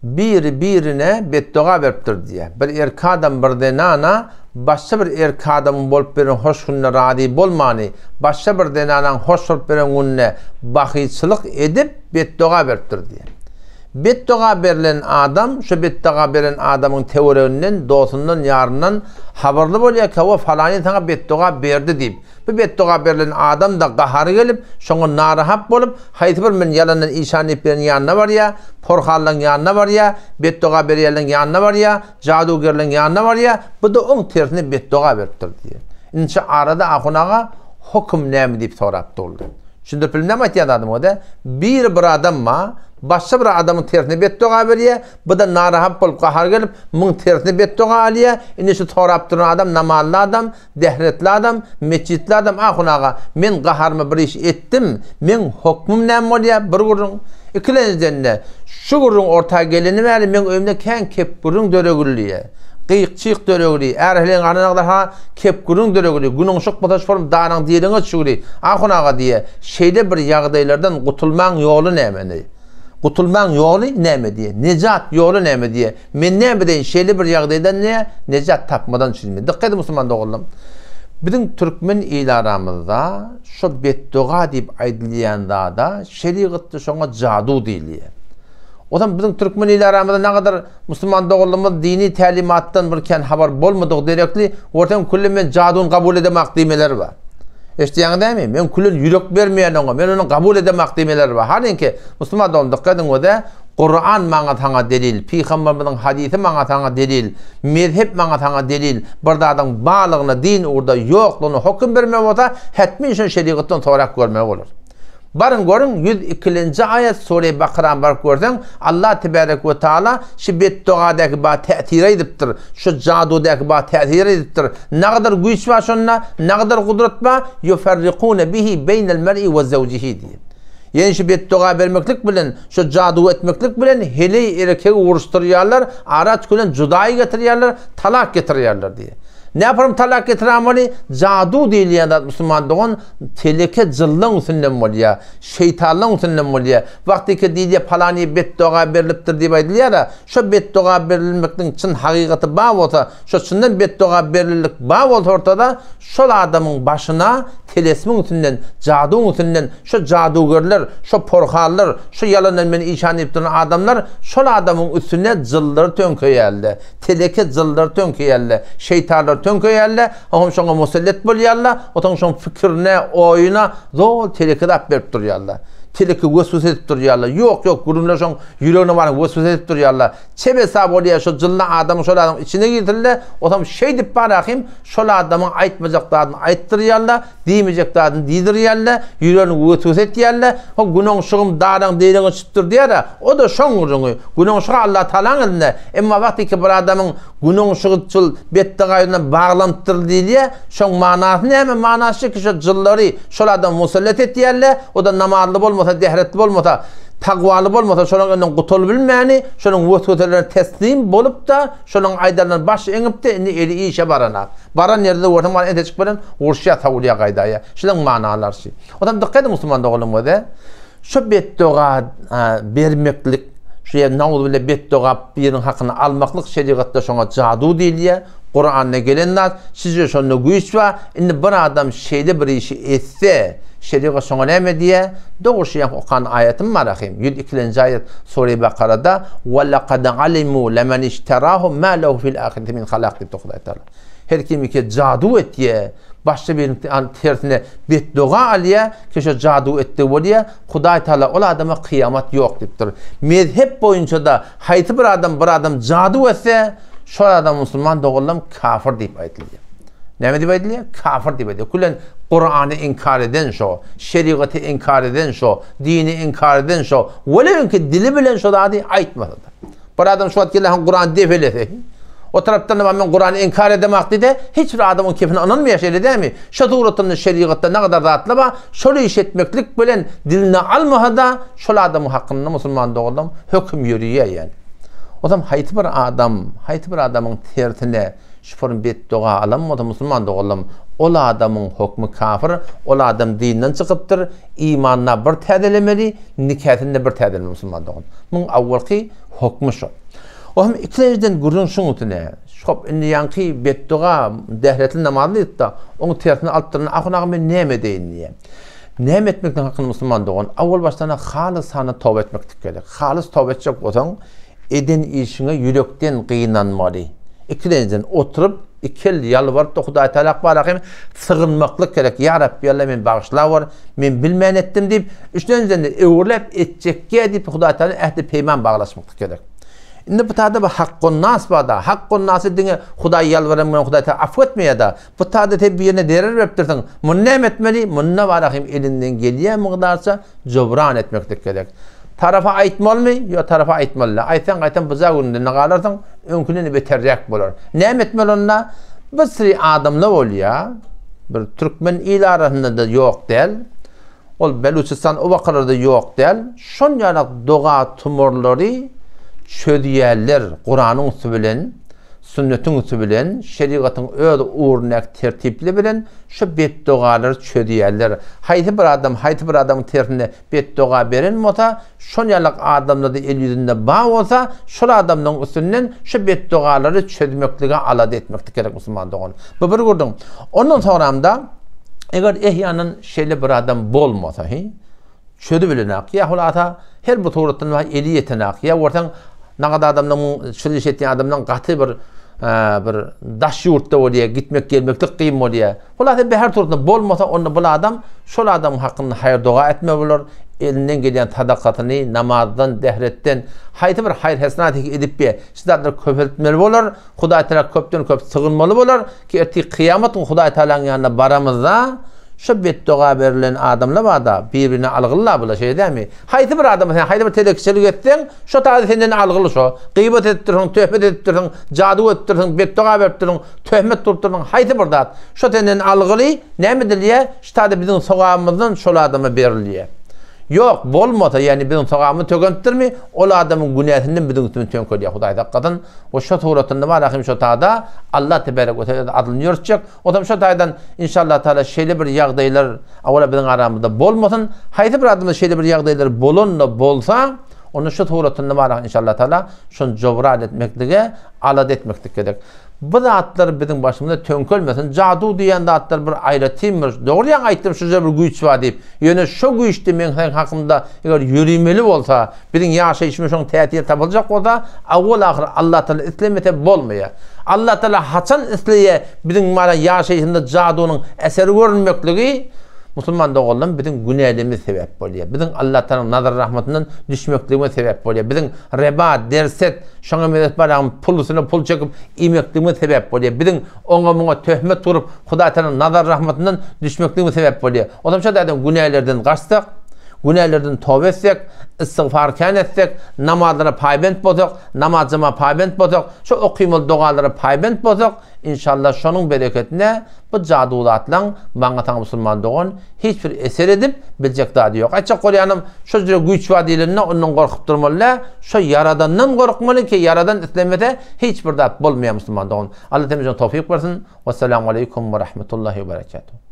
birine beddua veriptir diye. Bir erki adam bir denana başka bir erki adamın bolup beren hoş gününe radi bolmany, başka bir denanan hoş bolup beren gününe bahyçylyk edip beddua veriptir diye. Beddua berilen adam, şu beddua beren adamın teoriyönden, dosundan, yarından haberli bolýar ki o falany sana beddua berdi deyip. Bu beddua berilen adam da gahary gelip, şoňa narahat bolup, haýty bir men yalandan işan etlerin ýanyna barýa, porhallan ýanyna barýa, beddua berýärlerin ýanyna barýa, jadugerlerin ýanyna barýa, bu da oň tersine beddua beripdir diýer. Inşa arada ahunaga hukm näme diýip sorapdy oldy. Şunda bilmem aýtýan adam o da bir adam ma başka bir adamın tersine beddua berýär, bu da narahat bolup gahar gelip müň tersine beddua alýar. Indi şu sorap duran adam namally adam, dehretli adam, meçitli adam ahunaga men gaharmy bir iş etdim, men hukmum näme bolýar? Bir gurrun ikilenizden şu gurrun ortaga geleni bäri men öýümde kän kep gurrun döregülýär. Qıyıqçıyıq döregüli, ərhleyin ananaqlar ha kep gurun döregüli, günonşuk bataş form dağınan diyeline çügüli, ahunaga diye şeyde bir yağdaylardan qutulman yolu näme? Qutulman yolu näme diye, necat yolu näme diye, men näme deyin şeyde bir yağdaydan ne? Necat tapmadan çizilmedi. Diqqet Müslüman doğullum. Bizim Türkmen ilaramızda şu beddua deyip aydılıyanda da şeriatda şoňa jadu diýilýär. O zaman bizim Türkmen ilaramızda ne kadar Müslüman doğulumuz dini talimattan birken haber bolmadık direktli ortam kullu men jadun kabul edemek diýmeler var. Eşdiýäňiz dämi? Men kullu ýürek bermeýän oňa men onu kabul edemek diýmeler var. Harinki Müslüman doğulum dikkat edin o da Kur'an maňa taňa delil, Peýgamberimiň hadisi maňa taňa delil, mezhep maňa taňa delil, bir dadyň balygyna din urda ýoklugyny hukm bermek bolsa, hetmin şo şeriatdan sorak görmek bolar. Barın görün 102-nji ayet Sure Bakara'dan bar görsen Allah tebarek ve taala şu bedduadaky ba täsir edipdir. Şu jadudaky ba täsir edipdir. Nagdar güýç bar şonna, nagdar gudrat ba yufarriquna bihi beynel mer'i we zawjihi diýip. Yani şu beddua bermeklik bilen, şu jadu etmeklik bilen hele erkegi uruşturýarlar, araç bilen judaý getirýärler, talak getirýärler diye. Ne yaparım talak getiremeli? Jadu diýilýän Müslümandygyň teleke jyllyň üstünden bolýar, şeytanlyň üstünden bolýar. Wagtyki diýilýär palany beddua berilipdir diýip aýdylýar. Şu beddua berilmekdiň çyn hakykaty bar bolsa, şu çyndan beddua berillik bar bolsa ortada, şol adamyň başyna telesmiň üstünden, jaduň üstünden şu jadugerler, şu porhallar, şu yalandan meni işan edip duran adamlar şol adamyň üstüne jyllar tönküýärler. Teleke jyllar tönküýärler. Şeytanlar tönküýärler. Hom şoňa musallat bolýarlar. Otaň şoň fikirine, oýuna zol telekede ap berip durýarlar. Teleki weswese edip durýarlar. Ýok, gurunlar şoň ýüregine bary weswese edip durýarlar. Çebesa bolýar şu jylla adam şol adam içine girdiler. Otam şey dip barahim şol adamyň aýtmajakdaryny aýtdyrýarlar, diýmejekdaryny diýdirýärler, ýüregine weswese etýärler. O günonşugum daran diýilene çypdyr diýär. O da şoň gurungy. Günonşugy Allah Taalaň elinde. Emma wagtyki bir adamyň günonşugyçyl bedduaýyna baglantyr diýilýär. Şoň manasy näme? Manasy ki şu jyllary şol adam musallat etýärler. O da namazly bolmasa, dehretli bolmasa, taqwaly bolmasa, şonuň önden gutul bilmäni, şonuň wetwetlerine teslim bolup da, şonuň aýdarlaryny baş eňip de indi eli işe baranak. Baran ýerde ortam ente çykyp bilen urşya tawliýa gaýdaýa. Şonuň manalar şu. Otam diqqet Müslüman dogulum wede. Şu beddua bermeklik, şu nawz bile beddua biriň hakyny almaklyk şeriatda şoňa jadu diýilýär. Kur'an'a gelenler sizce şonu güýç var. Indi bir adam şeyde bir işi etse şeriat şoňa näme diýe? Doguşýan okan ayetim var ahim. 102-nji ayet Sure Bakara'da ve laqad alimu lemen ishtarahu ma lahu fil ahireti min halaq diýip toxtaýar. Her kim ki jadu etýär, başga bir tersine beddua alýar, ki şu jadu etdi bolýar, Hudaý Taala ol adama kıyamat ýok diýipdir. Mezhep boýunça da haýty bir adam jadu etse şu adam Müslüman doğulam kafir diýip aýdylýar. Näme diýip aýdylýar? Kafir diýip aýdylýar. Kullen Kur'any inkar eden şo, şeriaty inkar eden şo, dini inkar eden şo, weleňki dili bilen şo ady aýtmasa da. Bir adam şu wagt gelen Kur'an defelese, o tarapdan men Kur'any inkar edemek diýdi, hiç bir adamyň kefine ananmaýar şeýle dämi? Şo dogrutyny şeriatda ne kadar rahatlaba, şol iş etmeklik bilen diline almasa da şol adamyň hakkynda Müslüman doğulam hökm ýürüýär ýani. O zaman haýty bir adamyň tertine şu form beddua alanmady Müslüman dogulum ol adamın hukmu kafir, ol adam dininden çıkıptır, imanına bir täzelemeli, nikahında bir täzelemeli musulman doğun. Bunun awvalki hukmu şu. O hem ikinciden gurun şunu tüne. Şop inni yankı bedduğa dehretli namazlı itta, onu tersine alttırın, akın ben neyme deyin diye. Neyme etmekten hakkını musulman doğun. Avval başlarına halis hana tövbe etmek gerek. Halis tövbe edecek olsan, eden işine yürekten kıyınlanmalı. İkinciden oturup, ikil yalvarıp da Hudaý Teala barakym sığınmaklık gerek. Ya Rabbi Allah men bağışla var, men bilmeyen ettim deyip, üçüncüden de öwürlep etjekke deyip Hudaý Teala ähdi peyman bağlaşmak gerek. Indi bu taada hakkun nas bada, hakkun nas edinge Hudaý yalvarım men Hudaý Teala affetmeye da. Bu taada tebiyene derer veripdirsin. Mun näme etmeli? Munna barakym elinden gelýän miqdarça jobran etmeklik gerek. Tarafa aitmalı yo tarafa aitmalı. Aytan buza gününde nagalarsan önküneni beterrek bolar. Näme etmeli onna? Bir siri adamlar bolýar. Bir Türkmen il arasında da yok del. Ol Beluçistan o wagtlarda yok del. Şonýalak doga tumurlary çödýärler Qur'anyň üstü bilen, sünnetin üstü bilen, şeriatyň öz urnak tertipli bilen şu beddogalary çödýärler. Haýdy bir adam terine beddoga beren mota, şonýalak adamlarda el ýüzünde ba bolsa, şol adamnyň üstünden şu beddogalary çödmeklige alad etmeklik gerek musulman doğun. Bu bir gördüm. Ondan soňramda eger ehýanyň şeýle bir adam bolmasa, çödü bilenak, ya hulata her bu toğratdan eli yetenek, ya ortadan nagada adamdan şöyle etdiğin adamdan qatı bir daş yurtda oraya gitmek gelmeklik kıyım oraya. Hulata bir her toğratdan bolmasa onu bu adam şol adam hakkında hayır dua etme bulur. Elinden gelen sadakatını namazdan, dehretten hayti bir hayır hesnat edip bir sizlerdir köpeltmeli olur. Hudaý Teala köpten köp sığınmalı olur ki erti kıyamatın Hudaý Teala'nın yanına baramızda şu beddoğa verilen adamla bada birbirine algılar bula şey değil mi? Hayti bir adam sen hayti bir telekçilik ettin, şu tadı senden algılı şu. Gıybet ettirsin, töhmet ettirsin, cadu ettirsin, beddoğa vertirsin, töhmet tuttursun, hayti bir dat. Şu senden algılı ne mi diliye? Şu tadı bizim sokağımızdan şu adama veriliye. Yok, bolmasa yani bizim sokağımı tökenttirmi, o adamın günahından bizim üstüne tönkölüye Hudaý hakikaten. O şu tuğratında var akım şu taada Allah tebarek ve teala adını yörtecek. O da şu taadan inşallah Teala şeyli bir ýagdaýlar awala bizim aramızda bolmasın. Haýdy bir adamda şeyli bir ýagdaýlar bolonla bolsa, onu şu tuğratında var inşallah Teala şunu jobran etmeklige, alad etmeklik gerek. Bu zatlar bizim başımızda tönkölmesin. Cadu diýen zatlar bir aýratymyş. Dogry aýtdym şu bir güýç bar diýip. Ýöne şu güýçdi men hakymda eger ýürümeli bolsa, bizim ýaşaýyşymy şoň täsir tapyljak bolsa, awwal ahir Allah Taala islemete bolmaýar. Allah Taala haçan isleýe bizim mara ýaşaýyşynda cadunyň eseri görünmekligi musulman doğulun bizim günahlarımız sebep bolýar. Bizim Allah Teala'nın nazar rahmetinden düşmekligine sebep bolýar. Bizim reba, derset, şoňa medet baran pulusyna pul çekip iýmekligine sebep bolýar. Bizim oňa töhmet turup Hudaý Teala'nın nazar rahmetinden düşmekligine sebep bolýar. Otamşa adam günahlardan gaçsak, günahlardan tövbe etsek, istigfar etsek, namazlara paýbent bolsak, namazyma paýbent bolsak, şu okuymaly dogalara paýbent bolsak, inşallah şonuň bereketine bu cadulatlaň baňa musulman doğun hiç bir eser edip biljek dady ýok. Aýtjak Kur'anym şu jere güýç wadilerini ondan gorkup durmaly, şu yaradandan gorkmaly ki yaradan islemede hiç bir zat bolmaýar musulman doğun. Allah temiz tawfik bersin. Wassalamu aleykum we rahmetullahi we berekatuh.